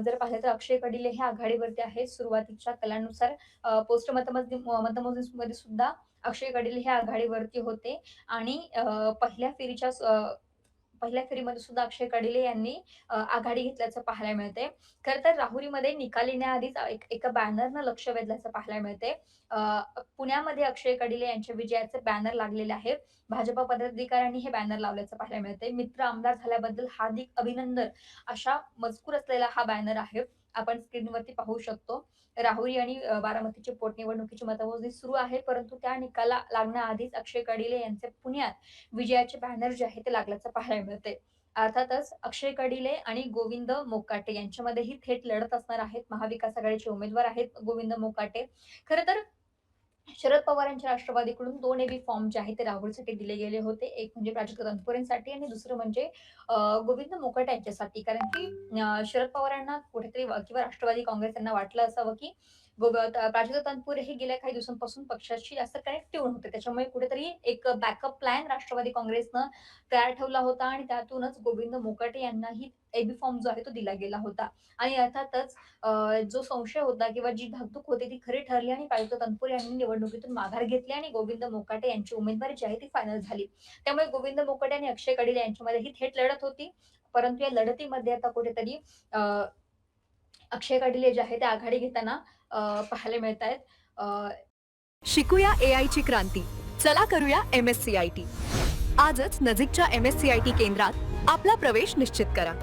जर पाहिलं तर अक्षय कडिले हे आघाडीवरती आहेत. सुरुवातीच्या कलानुसार पोस्ट मतमोजणीमध्ये सुद्धा अक्षय कडिले हे आघाडीवरती होते आणि पहिल्या फेरीमध्ये सुद्धा अक्षय कडिले यांनी आघाडी घेतल्याचं पाहायला मिळते. खरं तर राहुरीमध्ये निकाल येण्याआधीच एका बॅनरनं लक्ष वेधल्याचं पाहायला मिळते. पुण्यामध्ये अक्षय कडिले यांच्या विजयाचे बॅनर लागलेले आहेत. भाजपा पदाधिकाऱ्यांनी हे बॅनर लावल्याचं पाहायला मिळते. मित्र आमदार झाल्याबद्दल हार्दिक अभिनंदन अशा मजकूर असलेला हा बॅनर आहे. आपण स्क्रीनवरती पाहू शकतो. राहुरी आणि बारामतीची पोटनिवडणुकीची मतमोजणी सुरू आहे, परंतु त्या निकाला लागण्याआधीच अक्षय कडिले यांचे पुण्यात विजयाचे बॅनर जे आहे ते लागल्याचं पाहायला मिळते. अर्थातच अक्षय कडिले आणि गोविंद मोकाटे यांच्यामध्येही थेट लढत असणार आहेत. महाविकास आघाडीचे उमेदवार आहेत गोविंद मोकाटे. खरं तर शरद पवार यांच्या राष्ट्रवादीकडून 2 एबी फॉर्म जे आहेत ते राहुलसाठी दिले गेले होते. एक म्हणजे प्राजक्त तनपुरेंसाठी आणि दुसरं म्हणजे गोविंद मोकाटे यांच्यासाठी. कारण की शरद पवारांना कुठेतरी किंवा राष्ट्रवादी काँग्रेस यांना वाटलं असावं, की प्राजक्त तनपुरे हे गेल्या काही दिवसांपासून पक्षाशी जास्त कनेक्टिव्ह नव्हते. त्याच्यामुळे कुठेतरी एक बॅकअप प्लॅन राष्ट्रवादी काँग्रेसनं तयार ठेवला होता आणि त्यातूनच गोविंद मोकाटे यांनाही एबी फॉर्म जो आहे तो दिला गेला होता. आणि अर्थातच जो संशय होता किंवा जी धाकधूक होती ती खरी ठरली आणि प्राजक्त तनपुरे यांनी निवडणुकीतून माघार घेतली आणि गोविंद मोकाटे यांची उमेदवारी जी आहे ती फायनल झाली. त्यामुळे गोविंद मोकाटे आणि अक्षय कडिले यांच्यामध्ये ही थेट लढत होती. परंतु या लढतीमध्ये आता कुठेतरी अ, अक्षय कडिले जे आहे ते आघाडी घेताना पाहायला मिळतायत. शिकूया AI ची क्रांती. चला करूया MSCIT. आजच नजीकच्या MSCIT केंद्रात आपला प्रवेश निश्चित करा.